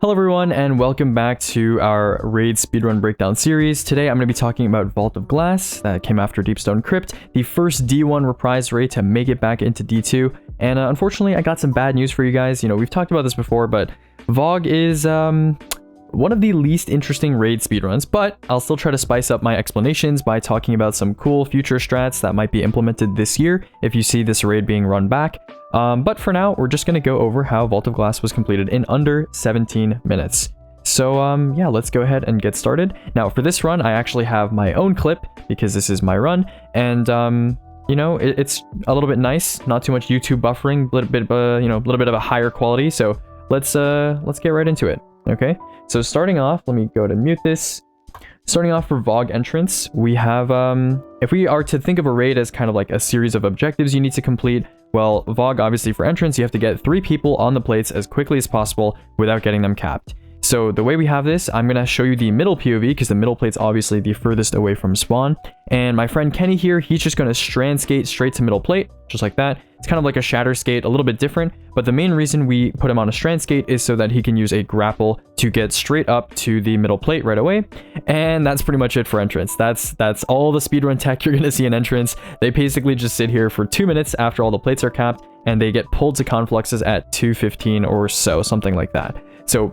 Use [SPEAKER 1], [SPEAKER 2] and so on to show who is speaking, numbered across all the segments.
[SPEAKER 1] Hello everyone and welcome back to our raid speedrun breakdown series. Today I'm going to be talking about Vault of Glass that came after Deepstone Crypt, the first D1 reprised raid to make it back into D2. And unfortunately I got some bad news for you guys. You know, we've talked about this before, but VOG is one of the least interesting raid speedruns, but I'll still try to spice up my explanations by talking about some cool future strats that might be implemented this year if you see this raid being run back. But for now, we're just going to go over how Vault of Glass was completed in under 17 minutes. So yeah, let's go ahead and get started. Now for this run, I actually have my own clip because this is my run, and you know, it's a little bit nice, not too much YouTube buffering, a little bit of a higher quality. So let's get right into it. Okay, so starting off, let me go ahead and mute this. Starting off for VOG entrance, we have, if we are to think of a raid as kind of like a series of objectives you need to complete, well, VOG, obviously for entrance, you have to get 3 people on the plates as quickly as possible without getting them capped. So the way we have this, I'm going to show you the middle POV because the middle plate's obviously the furthest away from spawn. And my friend Kenny here, he's just going to strand skate straight to middle plate, just like that. It's kind of like a shatter skate, a little bit different, but the main reason we put him on a strand skate is so that he can use a grapple to get straight up to the middle plate right away. And that's pretty much it for entrance. That's all the speedrun tech you're going to see in entrance. They basically just sit here for 2 minutes after all the plates are capped, and they get pulled to Confluxes at 2:15 or so, something like that. So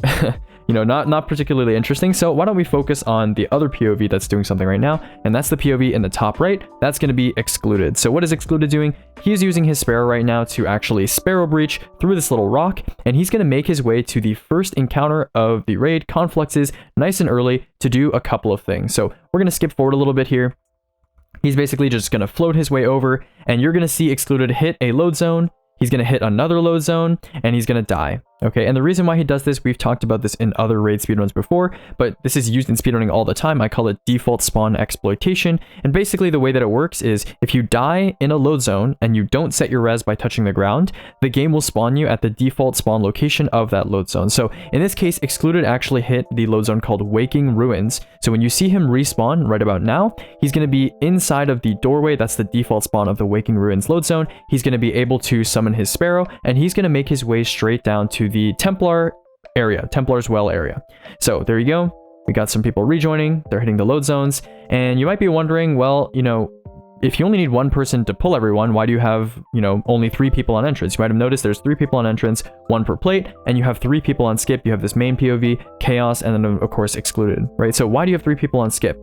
[SPEAKER 1] you know, not particularly interesting. So why don't we focus on the other POV that's doing something right now, and that's the POV in the top right. That's going to be Excluded. So what is Excluded doing? He's using his Sparrow right now to actually Sparrow Breach through this little rock, and he's going to make his way to the first encounter of the raid, Confluxes, nice and early to do a couple of things. So we're going to skip forward a little bit here. He's basically just going to float his way over, and you're going to see Excluded hit a load zone. He's going to hit another load zone, and he's going to die. Okay, and the reason why he does this, we've talked about this in other raid speedruns before, but this is used in speedrunning all the time. I call it default spawn exploitation. And basically the way that it works is if you die in a load zone and you don't set your res by touching the ground, the game will spawn you at the default spawn location of that load zone. So in this case, Excluded actually hit the load zone called Waking Ruins. So when you see him respawn right about now, he's going to be inside of the doorway. That's the default spawn of the Waking Ruins load zone. He's going to be able to summon his Sparrow, and he's going to make his way straight down to the Templar area, Templar's Well area. So there you go. We got some people rejoining. They're hitting the load zones. And you might be wondering, well, you know, if you only need 1 person to pull everyone, why do you have, you know, only 3 people on entrance? You might have noticed there's 3 people on entrance, 1 per plate, and you have 3 people on skip. You have this main POV, chaos, and then of course Excluded, right? So why do you have 3 people on skip?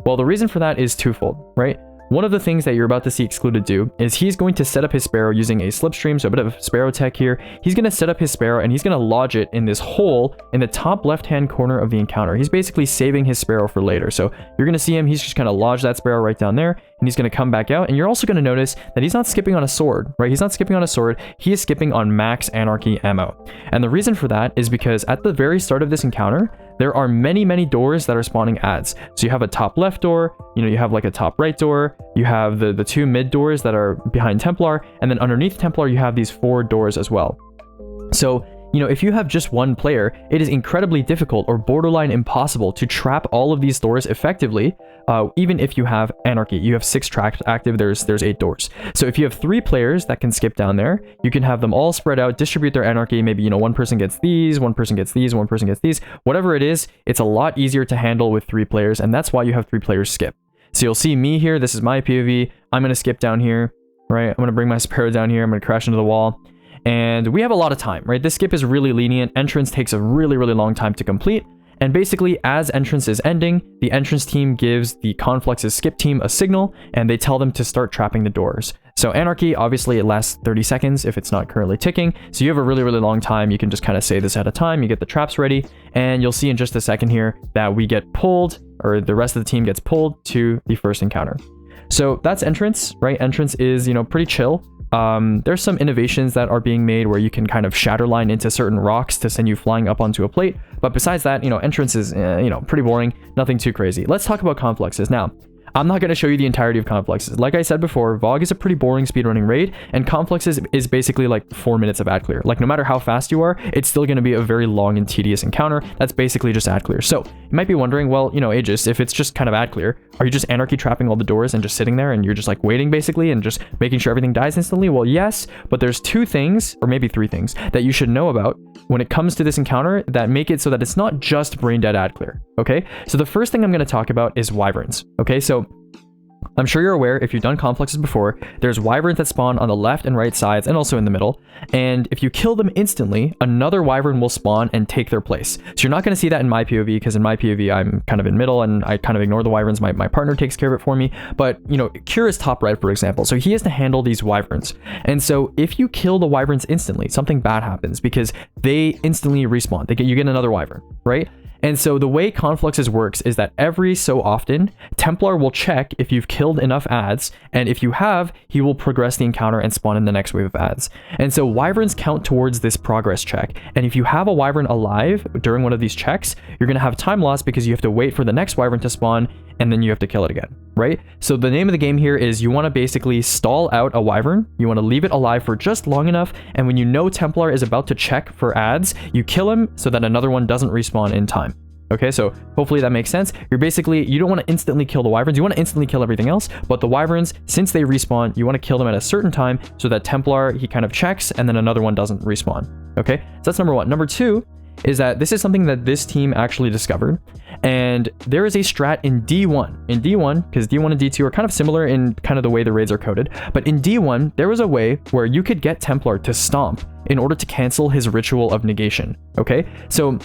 [SPEAKER 1] Well, the reason for that is twofold, right? One of the things that you're about to see Excluded do is he's going to set up his Sparrow using a slipstream, so a bit of Sparrow tech here. He's going to set up his Sparrow and he's going to lodge it in this hole in the top left-hand corner of the encounter. He's basically saving his Sparrow for later. So you're going to see him, he's just kind of lodge that Sparrow right down there, and he's going to come back out. And you're also going to notice that he's not skipping on a sword, right? He's not skipping on a sword. He is skipping on max Anarchy ammo. And the reason for that is because at the very start of this encounter, there are many doors that are spawning adds. So you have a top left door, you know, you have like a top right door, you have the 2 mid doors that are behind Templar, and then underneath Templar you have these 4 doors as well. So, you know, if you have just 1 player, it is incredibly difficult or borderline impossible to trap all of these doors effectively. Even if you have Anarchy, you have 6 tracks active, there's 8 doors. So if you have 3 players that can skip down there, you can have them all spread out, distribute their Anarchy. Maybe, you know, 1 person gets these, 1 person gets these, 1 person gets these. Whatever it is, it's a lot easier to handle with 3 players, and that's why you have 3 players skip. So you'll see me here, this is my POV. I'm going to skip down here, right? I'm going to bring my Sparrow down here. I'm going to crash into the wall. And we have a lot of time, right? This skip is really lenient. Entrance takes a really long time to complete. And basically, as entrance is ending, the entrance team gives the Confluxes skip team a signal, and they tell them to start trapping the doors. So Anarchy, obviously, it lasts 30 seconds if it's not currently ticking. So you have a really long time. You can just kind of say this at a time. You get the traps ready, and you'll see in just a second here that we get pulled, or the rest of the team gets pulled to the first encounter. So that's entrance, right? Entrance is, you know, pretty chill. There's some innovations that are being made where you can kind of shatter line into certain rocks to send you flying up onto a plate. But besides that, you know, entrance is, you know, pretty boring, nothing too crazy. Let's talk about Confluxes. Now, I'm not going to show you the entirety of Confluxes. Like I said before, VOG is a pretty boring speedrunning raid, and Confluxes is basically like 4 minutes of ad clear. Like no matter how fast you are, it's still going to be a very long and tedious encounter. That's basically just ad clear. So you might be wondering, well, you know, Aegis, if it's just kind of ad clear, are you just anarchy trapping all the doors and just sitting there and you're just like waiting basically and just making sure everything dies instantly? Well, yes, but there's 2 things, or maybe 3 things, that you should know about when it comes to this encounter that make it so that it's not just brain dead ad clear, okay? So the first thing I'm going to talk about is wyverns, okay? So I'm sure you're aware, if you've done Confluxes before, there's wyverns that spawn on the left and right sides and also in the middle. And if you kill them instantly, another wyvern will spawn and take their place. So you're not going to see that in my POV, because in my POV, I'm kind of in middle and I kind of ignore the wyverns. My partner takes care of it for me. But, you know, Cure is top right, for example. So he has to handle these wyverns. And so if you kill the wyverns instantly, something bad happens because they instantly respawn. You get another wyvern, right? And so the way Confluxes works is that every so often, Templar will check if you've killed enough ads, and if you have, he will progress the encounter and spawn in the next wave of ads. And so wyverns count towards this progress check, and if you have a wyvern alive during one of these checks, you're going to have time loss because you have to wait for the next wyvern to spawn, and then you have to kill it again, right? So the name of the game here is you want to basically stall out a wyvern, you want to leave it alive for just long enough, and when you know Templar is about to check for ads, you kill him so that another one doesn't respawn in time. Okay, so hopefully that makes sense. You don't want to instantly kill the wyverns, you want to instantly kill everything else, but the wyverns, since they respawn, you want to kill them at a certain time so that Templar, he kind of checks and then another one doesn't respawn. Okay, so that's number 1. Number 2 is that this is something that this team actually discovered, and there is a strat in D1. In D1, because D1 and D2 are kind of similar in kind of the way the raids are coded, but in D1, there was a way where you could get Templar to stomp in order to cancel his ritual of negation. Okay, so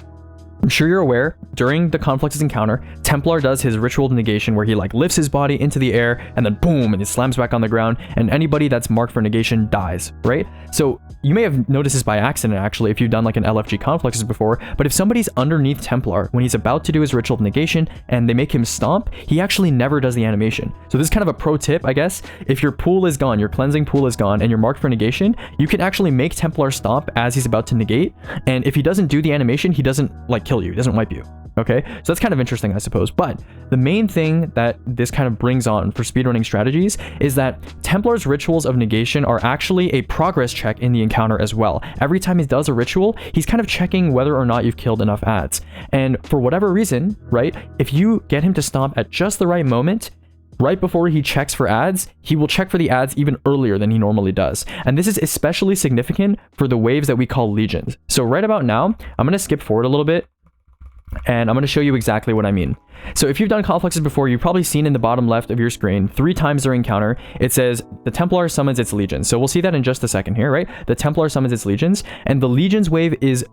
[SPEAKER 1] I'm sure you're aware, during the Confluxes encounter, Templar does his ritual of negation where he like lifts his body into the air and then boom, and it slams back on the ground, and anybody that's marked for negation dies, right? So you may have noticed this by accident actually if you've done like an LFG Confluxes before, but if somebody's underneath Templar when he's about to do his ritual of negation and they make him stomp, he actually never does the animation. So this is kind of a pro tip, I guess. If your pool is gone, your cleansing pool is gone, and you're marked for negation, you can actually make Templar stomp as he's about to negate, and if he doesn't do the animation, he doesn't like kill you, he doesn't wipe you. Okay, so that's kind of interesting, I suppose. But the main thing that this kind of brings on for speedrunning strategies is that Templar's rituals of negation are actually a progress check in the encounter as well. Every time he does a ritual, he's kind of checking whether or not you've killed enough ads. And for whatever reason, right, if you get him to stomp at just the right moment, right before he checks for ads, he will check for the ads even earlier than he normally does. And this is especially significant for the waves that we call legions. So right about now, I'm going to skip forward a little bit, and I'm going to show you exactly what I mean. So if you've done Confluxes before, you've probably seen in the bottom left of your screen 3 times during encounter, it says the Templar summons its legions. So we'll see that in just a second here, right? The Templar summons its legions, and the legions wave is,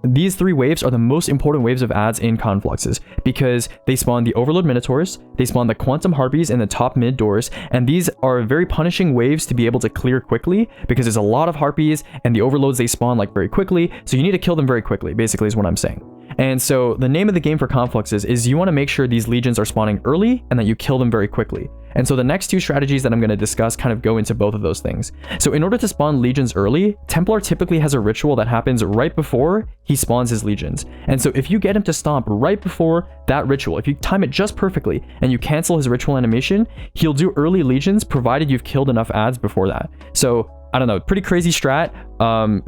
[SPEAKER 1] these 3 waves are the most important waves of ads in Confluxes because they spawn the Overload Minotaurs, they spawn the Quantum Harpies in the top mid doors, and these are very punishing waves to be able to clear quickly because there's a lot of Harpies and the Overloads, they spawn like very quickly, so you need to kill them very quickly, basically is what I'm saying. And so the name of the game for Confluxes is you want to make sure these legions are spawning early and that you kill them very quickly. And so the next 2 strategies that I'm going to discuss kind of go into both of those things. So in order to spawn legions early, Templar typically has a ritual that happens right before he spawns his legions. And so if you get him to stomp right before that ritual, if you time it just perfectly and you cancel his ritual animation, he'll do early legions provided you've killed enough ads before that. So I don't know, pretty crazy strat.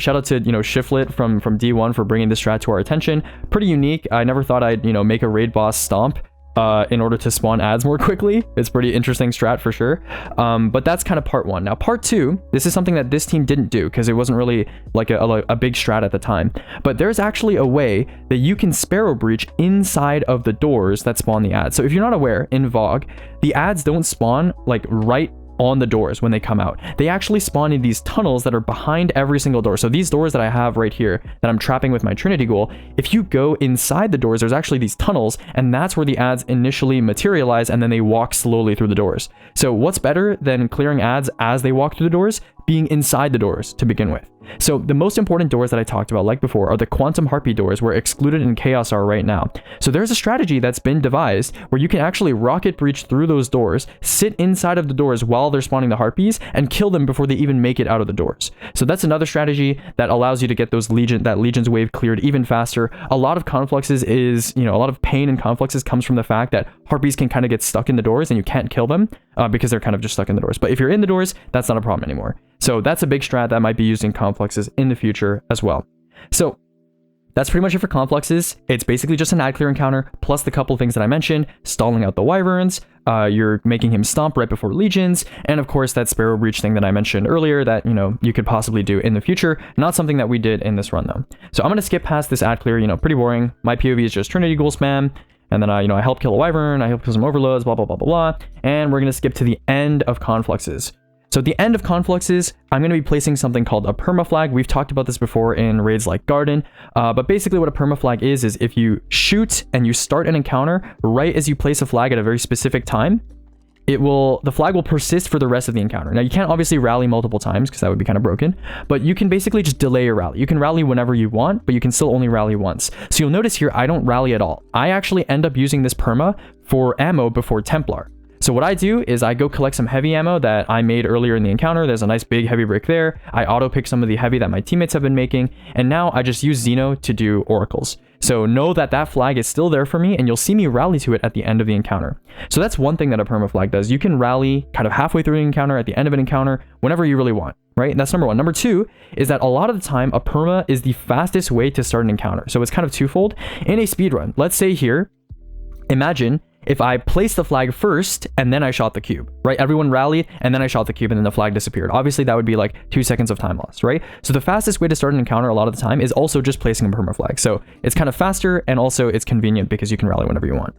[SPEAKER 1] Shout out to, you know, Shiflet from D1 for bringing this strat to our attention. Pretty unique. I never thought I'd, you know, make a raid boss stomp in order to spawn ads more quickly. It's pretty interesting strat for sure. But that's kind of part 1. Now part 2, this is something that this team didn't do because it wasn't really like a big strat at the time. But there's actually a way that you can Sparrow Breach inside of the doors that spawn the ads. So if you're not aware, in VOG, the ads don't spawn like right on the doors when they come out. They actually spawn in these tunnels that are behind every single door. So these doors that I have right here that I'm trapping with my Trinity Ghoul, if you go inside the doors, there's actually these tunnels, and that's where the ads initially materialize, and then they walk slowly through the doors. So what's better than clearing ads as they walk through the doors? Being inside the doors to begin with. So the most important doors that I talked about, like before, are the Quantum Harpy doors where Excluded and Chaos are right now. So there's a strategy that's been devised where you can actually rocket breach through those doors, sit inside of the doors while they're spawning the Harpies, and kill them before they even make it out of the doors. So that's another strategy that allows you to get those Legions wave cleared even faster. A lot of Confluxes is, you know, a lot of pain in Confluxes comes from the fact that Harpies can kind of get stuck in the doors and you can't kill them because they're kind of just stuck in the doors. But if you're in the doors, that's not a problem anymore. So that's a big strat that might be used in Confluxes in the future as well. So that's pretty much it for Confluxes. It's basically just an ad clear encounter, plus the couple things that I mentioned, stalling out the wyverns, you're making him stomp right before legions, and of course that Sparrow Breach thing that I mentioned earlier that, you know, you could possibly do in the future. Not something that we did in this run though. So I'm going to skip past this ad clear, you know, pretty boring. My POV is just Trinity Ghoul spam, and then I help kill a wyvern, I help kill some overloads, blah, blah, blah, blah, blah, and we're going to skip to the end of Confluxes. So at the end of Confluxes, I'm going to be placing something called a permaflag. We've talked about this before in raids like Garden, but basically what a permaflag is if you shoot and you start an encounter right as you place a flag at a very specific time, the flag will persist for the rest of the encounter. Now you can't obviously rally multiple times because that would be kind of broken, but you can basically just delay your rally. You can rally whenever you want, but you can still only rally once. So you'll notice here, I don't rally at all. I actually end up using this perma for ammo before Templar. So what I do is I go collect some heavy ammo that I made earlier in the encounter. There's a nice big heavy brick there. I auto pick some of the heavy that my teammates have been making. And now I just use Xeno to do oracles. So know that that flag is still there for me, and you'll see me rally to it at the end of the encounter. So that's one thing that a perma flag does. You can rally kind of halfway through the encounter, at the end of an encounter, whenever you really want, right? And that's number one. Number two is that a lot of the time, a perma is the fastest way to start an encounter. So it's kind of twofold. In a speedrun, let's say here, imagine if I placed the flag first and then I shot the cube, right? Everyone rallied and then I shot the cube and then the flag disappeared. Obviously that would be like 2 seconds of time lost, right? So the fastest way to start an encounter a lot of the time is also just placing a perma flag. So it's kind of faster and also it's convenient because you can rally whenever you want.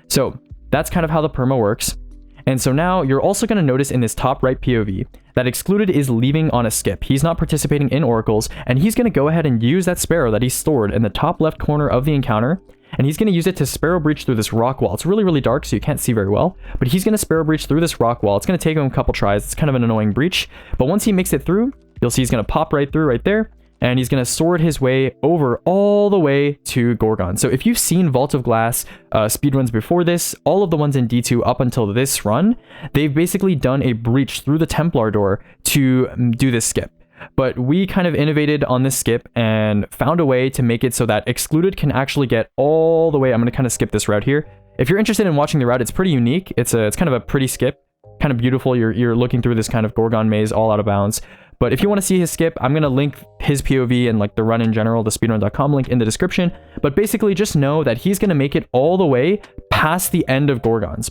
[SPEAKER 1] So that's kind of how the perma works. And so now you're also going to notice in this top right POV that Excluded is leaving on a skip. He's not participating in oracles, and he's going to go ahead and use that Sparrow that he stored in the top left corner of the encounter, and he's going to use it to Sparrow Breach through this rock wall. It's really, really dark, so you can't see very well, but he's going to Sparrow Breach through this rock wall. It's going to take him a couple tries. It's kind of an annoying breach, but once he makes it through, you'll see he's going to pop right through right there, and he's going to sword his way over all the way to Gorgon. So if you've seen Vault of Glass speedruns before this, all of the ones in D2 up until this run, they've basically done a breach through the Templar door to do this skip. But we kind of innovated on this skip and found a way to make it so that Excluded can actually get all the way. I'm going to kind of skip this route here. If you're interested in watching the route, it's pretty unique. It's kind of a pretty skip, kind of beautiful. You're looking through this kind of Gorgon maze all out of bounds. But if you want to see his skip, I'm going to link his POV and like the run in general, the speedrun.com link in the description. But basically just know that he's going to make it all the way past the end of Gorgons,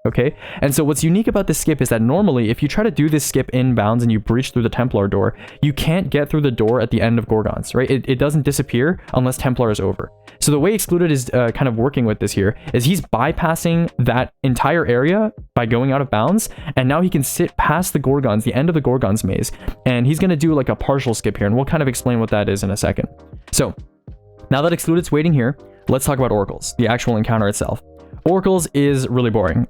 [SPEAKER 1] okay? And so what's unique about this skip is that normally if you try to do this skip inbounds and you breach through the Templar door, you can't get through the door at the end of Gorgons, right? It doesn't disappear unless Templar is over. So the way Excluded is kind of working with this here is he's bypassing that entire area by going out of bounds, and now he can sit past the Gorgons, the end of the Gorgons maze, and he's going to do like a partial skip here, and we'll kind of explain what that is in a second. So now that Excluded's waiting here, let's talk about oracles, the actual encounter itself. Oracles is really boring.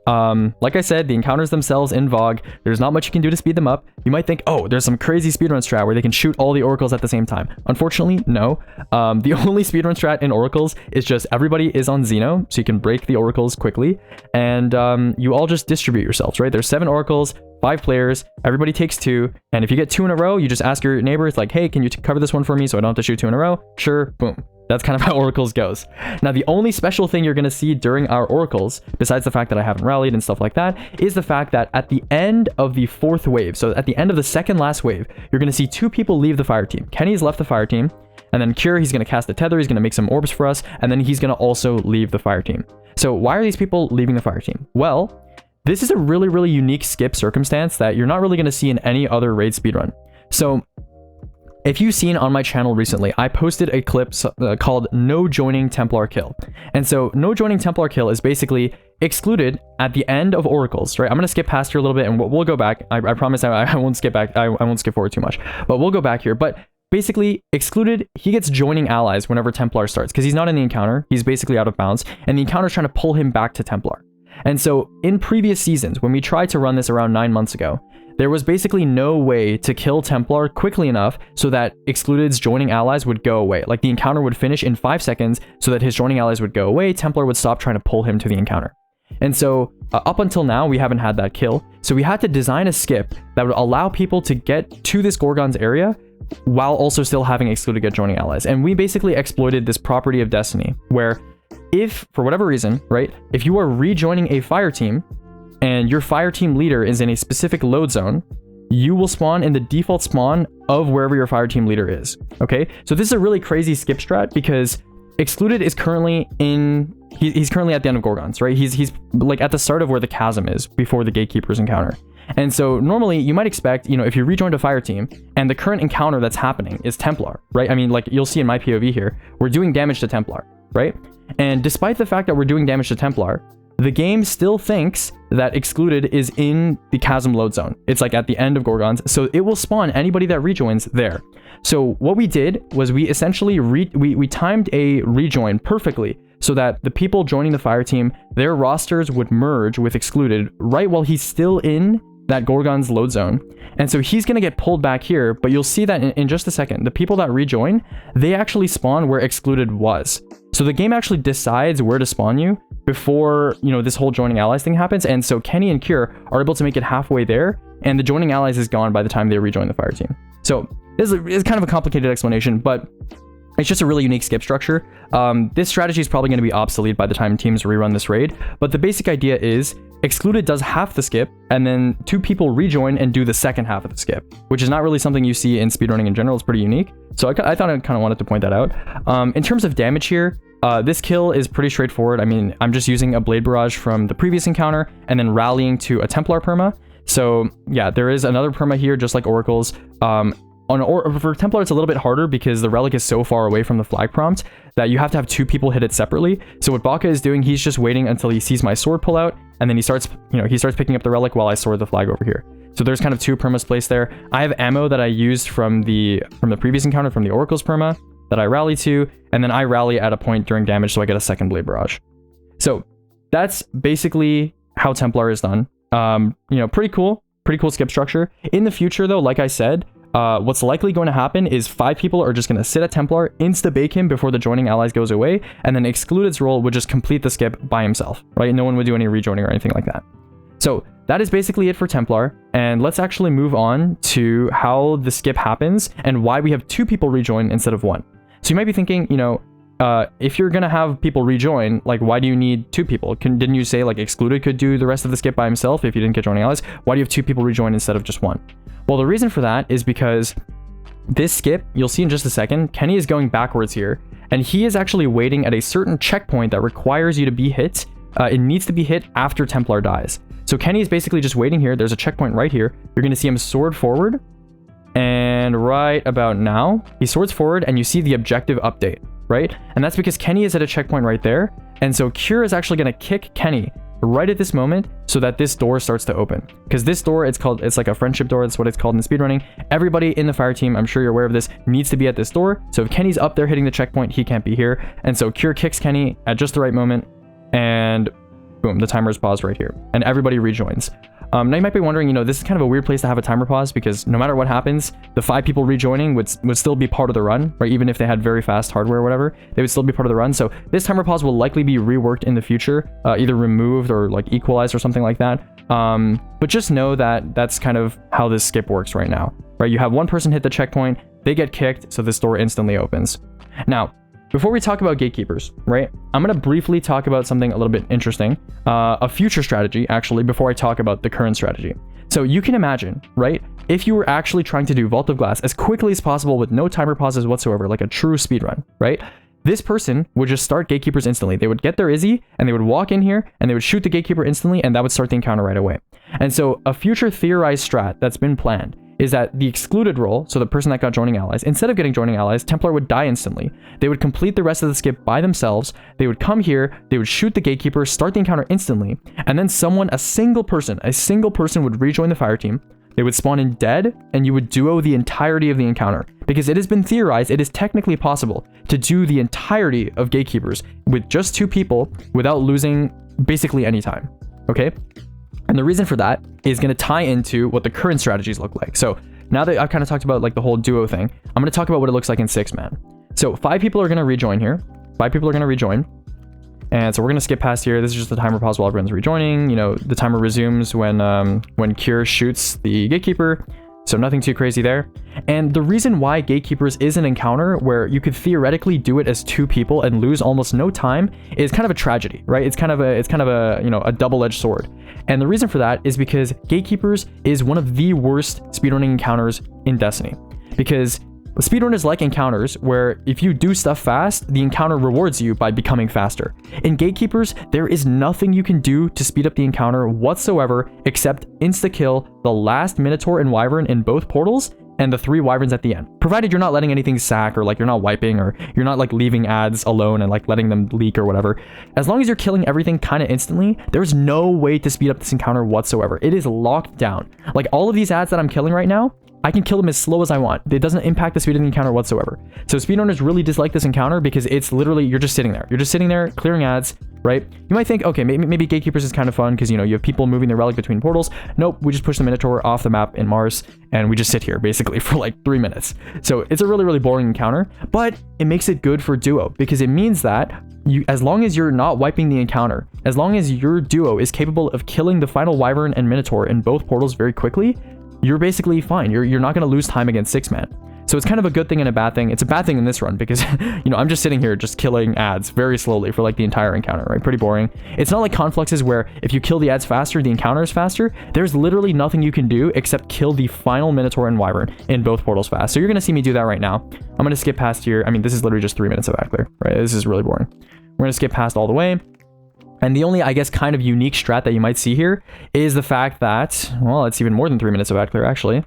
[SPEAKER 1] Like I said, the encounters themselves in VOG, there's not much you can do to speed them up. You might think, oh, there's some crazy speedrun strat where they can shoot all the oracles at the same time. Unfortunately, no. The only speedrun strat in oracles is just everybody is on Xeno, so you can break the oracles quickly, and you all just distribute yourselves, right? There's 7 oracles, 5 players, everybody takes 2, and if you get 2 in a row, you just ask your neighbor, it's like, hey, can you cover this one for me so I don't have to shoot 2 in a row? Sure, boom. That's kind of how oracles goes. Now, the only special thing you're going to see during our oracles, besides the fact that I haven't rallied and stuff like that, is the fact that at the end of the 4th wave, so at the end of the second last wave, you're going to see 2 people leave the fire team. Kenny's left the fire team, and then Cure, he's going to cast a tether, he's going to make some orbs for us, and then he's going to also leave the fire team. So why are these people leaving the fire team? Well, this is a really, really unique skip circumstance that you're not really going to see in any other raid speedrun. So if you've seen on my channel recently, I posted a clip called No Joining Templar Kill. And so No Joining Templar Kill is basically Excluded at the end of oracles, right? I'm going to skip past here a little bit and we'll go back. I promise I won't skip back. I won't skip forward too much, but we'll go back here. But basically, Excluded, he gets joining allies whenever Templar starts because he's not in the encounter. He's basically out of bounds, and the encounter's trying to pull him back to Templar. And so in previous seasons, when we tried to run this around 9 months ago, there was basically no way to kill Templar quickly enough so that Excluded's joining allies would go away. Like the encounter would finish in 5 seconds so that his joining allies would go away. Templar would stop trying to pull him to the encounter. And so up until now, we haven't had that kill. So we had to design a skip that would allow people to get to this Gorgon's area while also still having Excluded get joining allies. And we basically exploited this property of destiny where if, for whatever reason, right, if you are rejoining a fire team and your fire team leader is in a specific load zone, you will spawn in the default spawn of wherever your fire team leader is. Okay, so this is a really crazy skip strat because Excluded is currently in, he's currently at the end of Gorgons, right? He's like at the start of where the chasm is before the Gatekeepers encounter. And so normally you might expect, if you rejoined a fire team and the current encounter that's happening is Templar, right? I mean, like you'll see in my POV here, we're doing damage to Templar, right? And despite the fact that we're doing damage to Templar, the game still thinks that Excluded is in the chasm load zone. It's like at the end of Gorgons, so it will spawn anybody that rejoins there. So what we did was we essentially we timed a rejoin perfectly so that the people joining the fire team, their rosters would merge with Excluded right while he's still in that Gorgon's load zone. And so he's going to get pulled back here, but you'll see that in just a second, the people that rejoin, they actually spawn where Excluded was. So the game actually decides where to spawn you before, this whole joining allies thing happens. And so Kenny and Cure are able to make it halfway there, and the joining allies is gone by the time they rejoin the fire team. So this is kind of a complicated explanation, but it's just a really unique skip structure. This strategy is probably going to be obsolete by the time teams rerun this raid, but the basic idea is Excluded does half the skip, and then 2 people rejoin and do the second half of the skip, which is not really something you see in speedrunning in general. It's pretty unique. So I thought I kind of wanted to point that out. In terms of damage here, this kill is pretty straightforward. I mean, I'm just using a Blade Barrage from the previous encounter and then rallying to a Templar perma. So yeah, there is another perma here, just like Oracle's. For Templar, it's a little bit harder because the relic is so far away from the flag prompt that you have to have 2 people hit it separately. So what Baka is doing, he's just waiting until he sees my sword pull out, and then he starts picking up the relic while I sword the flag over here. So there's kind of 2 permas placed there. I have ammo that I used from the previous encounter from the Oracle's perma that I rally to, and then I rally at a point during damage, so I get a second Blade Barrage. So that's basically how Templar is done. Pretty cool skip structure. In the future, though, like I said, what's likely going to happen is 5 people are just going to sit at Templar, insta-bake him before the joining allies goes away, and then Excluded's role would just complete the skip by himself, right? No one would do any rejoining or anything like that. So that is basically it for Templar, and let's actually move on to how the skip happens and why we have 2 people rejoin instead of 1. So you might be thinking, if you're going to have people rejoin, like, why do you need 2 people? Didn't you say, like, Excluded could do the rest of the skip by himself if you didn't get joining allies? Why do you have 2 people rejoin instead of just 1? Well, the reason for that is because this skip, you'll see in just a second, Kenny is going backwards here, and he is actually waiting at a certain checkpoint that requires you to be hit. It needs to be hit after Templar dies. So Kenny is basically just waiting here. There's a checkpoint right here. You're going to see him sword forward, and right about now, he swords forward, and you see the objective update, right? And that's because Kenny is at a checkpoint right there, and so Cure is actually going to kick Kenny right at this moment so that this door starts to open. Because this door, it's like a friendship door. That's what it's called in speedrunning. Everybody in the fire team, I'm sure you're aware of this, needs to be at this door. So if Kenny's up there hitting the checkpoint, he can't be here. And so Cure kicks Kenny at just the right moment, and boom, the timer is paused right here, and everybody rejoins. Now you might be wondering, this is kind of a weird place to have a timer pause because no matter what happens, the 5 people rejoining would still be part of the run, right? Even if they had very fast hardware or whatever, they would still be part of the run. So this timer pause will likely be reworked in the future, either removed or like equalized or something like that. But just know that that's kind of how this skip works right now, right? You have 1 person hit the checkpoint, they get kicked, so this door instantly opens. Now, before we talk about Gatekeepers, right, I'm going to briefly talk about something a little bit interesting, a future strategy, actually, before I talk about the current strategy. So you can imagine, right, if you were actually trying to do Vault of Glass as quickly as possible with no timer pauses whatsoever, like a true speedrun, right, this person would just start Gatekeepers instantly. They would get their Izzy, and they would walk in here, and they would shoot the Gatekeeper instantly, and that would start the encounter right away. And so a future theorized strat that's been planned is that the Excluded role, so the person that got joining allies, instead of getting joining allies, Templar would die instantly. They would complete the rest of the skip by themselves. They would come here, they would shoot the Gatekeeper, start the encounter instantly, and then a single person would rejoin the fire team. They would spawn in dead, and you would duo the entirety of the encounter. Because it has been theorized, it is technically possible to do the entirety of Gatekeepers with just 2 people without losing basically any time, okay? And the reason for that is going to tie into what the current strategies look like. So now that I've kind of talked about like the whole duo thing, I'm going to talk about what it looks like in 6-man. So 5 people are going to rejoin here. 5 people are going to rejoin. And so we're going to skip past here. This is just the timer pause while everyone's rejoining. The timer resumes when Cure shoots the Gatekeeper. So nothing too crazy there. And the reason why Gatekeepers is an encounter where you could theoretically do it as 2 people and lose almost no time is kind of a tragedy, right? It's kind of a you know, a double-edged sword. And the reason for that is because Gatekeepers is one of the worst speedrunning encounters in Destiny. Because speedrunners like encounters where if you do stuff fast, the encounter rewards you by becoming faster. In Gatekeepers, there is nothing you can do to speed up the encounter whatsoever except insta-kill the last Minotaur and Wyvern in both portals and the 3 Wyverns at the end. Provided you're not letting anything sack, or like you're not wiping, or you're not like leaving ads alone and like letting them leak or whatever. As long as you're killing everything kind of instantly, there's no way to speed up this encounter whatsoever. It is locked down. Like all of these ads that I'm killing right now, I can kill them as slow as I want. It doesn't impact the speed of the encounter whatsoever. So speedrunners really dislike this encounter because it's literally, you're just sitting there. You're just sitting there clearing ads, right? You might think, okay, maybe Gatekeepers is kind of fun because, you know, you have people moving their relic between portals. Nope, we just push the Minotaur off the map in Mars and we just sit here basically for like 3 minutes. So it's a really, really boring encounter, but it makes it good for duo because it means that as long as you're not wiping the encounter, as long as your duo is capable of killing the final Wyvern and Minotaur in both portals very quickly, you're basically fine. You're not going to lose time against 6-man. So it's kind of a good thing and a bad thing. It's a bad thing in this run because, you know, I'm just sitting here just killing ads very slowly for like the entire encounter, right? Pretty boring. It's not like Confluxes where if you kill the ads faster, the encounter is faster. There's literally nothing you can do except kill the final Minotaur and Wyvern in both portals fast. So you're going to see me do that right now. I'm going to skip past here. I mean, this is literally just 3 minutes of ad clear, right? This is really boring. We're going to skip past all the way. And the only, I guess, kind of unique strat that you might see here is the fact that, well, it's even more than 3 minutes of ad clear, actually.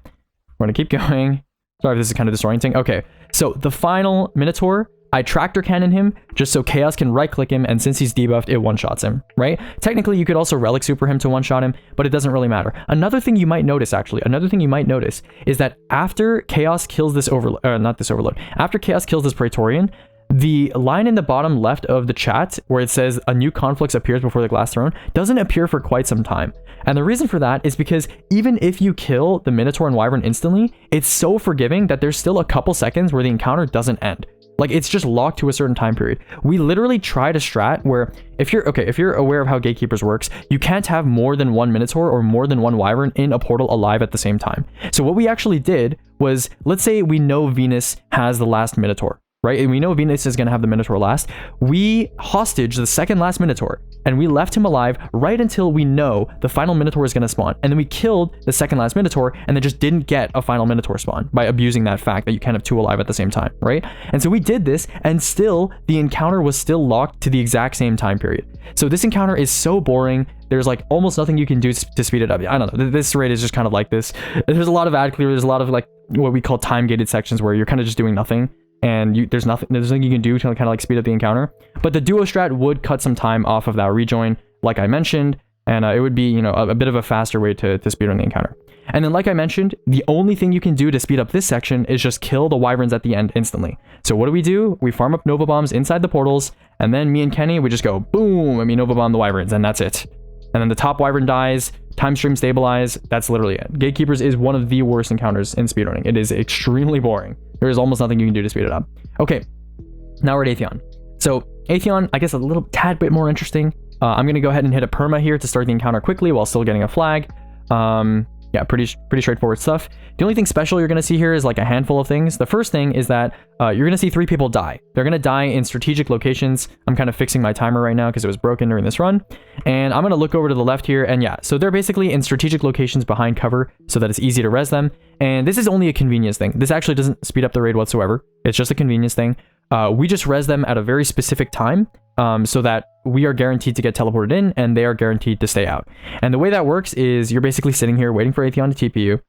[SPEAKER 1] We're going to keep going. Sorry if this is kind of disorienting. Okay, so the final Minotaur, I tractor cannon him just so Chaos can right-click him, and since he's debuffed, it one-shots him, right? Technically, you could also Relic Super him to one-shot him, but it doesn't really matter. Another thing you might notice, actually, is that after Chaos kills this after Chaos kills this Praetorian, the line in the bottom left of the chat where it says a new Conflux appears before the glass throne doesn't appear for quite some time. And the reason for that is because even if you kill the Minotaur and Wyvern instantly, it's so forgiving that there's still a couple seconds where the encounter doesn't end. Like it's just locked to a certain time period. We literally tried a strat where if you're aware of how Gatekeepers works, you can't have more than 1 Minotaur or more than 1 Wyvern in a portal alive at the same time. So what we actually did was, let's say we know Venus has the last Minotaur, right? And we know Venus is going to have the Minotaur last. We hostage the second last Minotaur and we left him alive right until we know the final Minotaur is going to spawn. And then we killed the second last Minotaur and then just didn't get a final Minotaur spawn by abusing that fact that you can't have 2 alive at the same time, right? And so we did this and still the encounter was still locked to the exact same time period. So this encounter is so boring. There's like almost nothing you can do to speed it up. I don't know. This raid is just kind of like this. There's a lot of ad clear. There's a lot of like what we call time gated sections where you're kind of just doing nothing. And there's nothing you can do to kind of like speed up the encounter. But the duo strat would cut some time off of that rejoin, like I mentioned, and it would be, you know, a bit of a faster way to speed run the encounter. And then, like I mentioned, the only thing you can do to speed up this section is just kill the Wyverns at the end instantly. So what do? We farm up Nova Bombs inside the portals, and then me and Kenny, we just go boom, and we Nova Bomb the Wyverns, and that's it. And then the top Wyvern dies, time stream stabilize, that's literally it. Gatekeepers is one of the worst encounters in speedrunning. It is extremely boring. There is almost nothing you can do to speed it up. Okay, now we're at Atheon. So Atheon, I guess a little tad bit more interesting. I'm going to go ahead and hit a perma here to start the encounter quickly while still getting a flag. Yeah, pretty straightforward stuff. The only thing special you're going to see here is like a handful of things. The first thing is that you're going to see 3 people die. They're going to die in strategic locations. I'm kind of fixing my timer right now because it was broken during this run. And I'm going to look over to the left here. And yeah, so they're basically in strategic locations behind cover so that it's easy to res them. And this is only a convenience thing. This actually doesn't speed up the raid whatsoever. It's just a convenience thing. We just res them at a very specific time so that we are guaranteed to get teleported in and they are guaranteed to stay out. And the way that works is you're basically sitting here waiting for Atheon to TP you.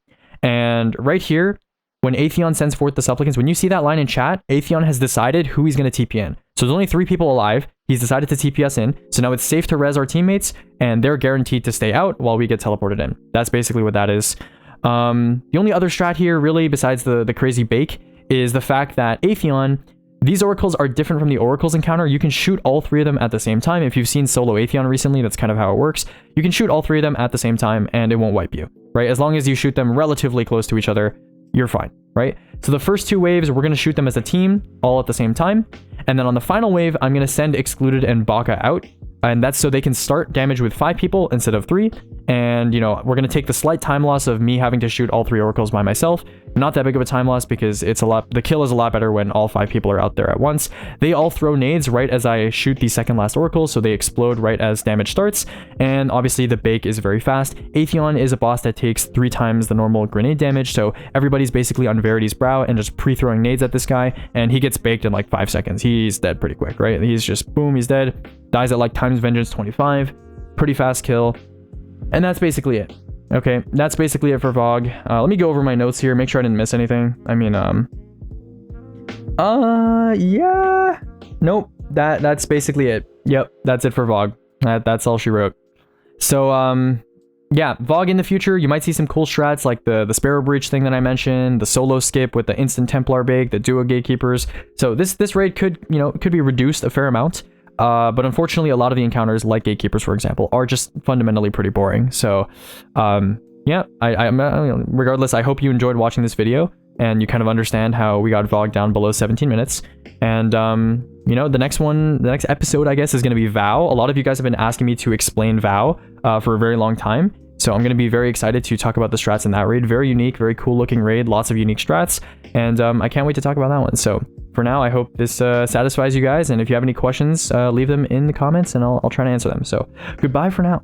[SPEAKER 1] And right here, when Atheon sends forth the supplicants, when you see that line in chat, Atheon has decided who he's going to TP in. So there's only 3 people alive. He's decided to TP us in. So now it's safe to res our teammates and they're guaranteed to stay out while we get teleported in. That's basically what that is. The only other strat here really besides the crazy bake is the fact that Atheon, these oracles are different from the oracles encounter. You can shoot all 3 of them at the same time. If you've seen solo Atheon recently, that's kind of how it works. You can shoot all 3 of them at the same time and it won't wipe you, right? As long as you shoot them relatively close to each other, you're fine, right? So the first 2 waves, we're going to shoot them as a team all at the same time. And then on the final wave, I'm going to send Excluded and Baka out. And that's so they can start damage with 5 people instead of 3. and, you know, we're going to take the slight time loss of me having to shoot all 3 oracles by myself. Not that big of a time loss because the kill is a lot better when all 5 people are out there at once. They all throw nades right as I shoot the second last oracle, so they explode right as damage starts, and obviously the bake is very fast. Atheon is a boss that takes 3 times the normal grenade damage, so everybody's basically on Verity's brow and just pre-throwing nades at this guy, and he gets baked in like 5 seconds. He's dead pretty quick, right? He's just, boom, he's dead. Dies at like times vengeance 25. Pretty fast kill. And that's basically it. Okay, that's basically it for Vogue. Let me go over my notes here, make sure I didn't miss anything. I mean, yeah. Nope, that's basically it. Yep, that's it for Vogue. That's all she wrote. So, yeah, Vogue in the future, you might see some cool strats like the Sparrow Breach thing that I mentioned, the solo skip with the instant Templar bake, the duo Gatekeepers. So this raid could, you know, could be reduced a fair amount. But unfortunately, a lot of the encounters, like Gatekeepers, for example, are just fundamentally pretty boring. So, yeah, regardless, I hope you enjoyed watching this video and you kind of understand how we got Vogue down below 17 minutes. And, you know, the next episode, I guess, is going to be Vow. A lot of you guys have been asking me to explain Vow for a very long time. So I'm going to be very excited to talk about the strats in that raid. Very unique, very cool looking raid, lots of unique strats. And I can't wait to talk about that one. So for now, I hope this satisfies you guys. And if you have any questions, leave them in the comments and I'll try to answer them. So goodbye for now.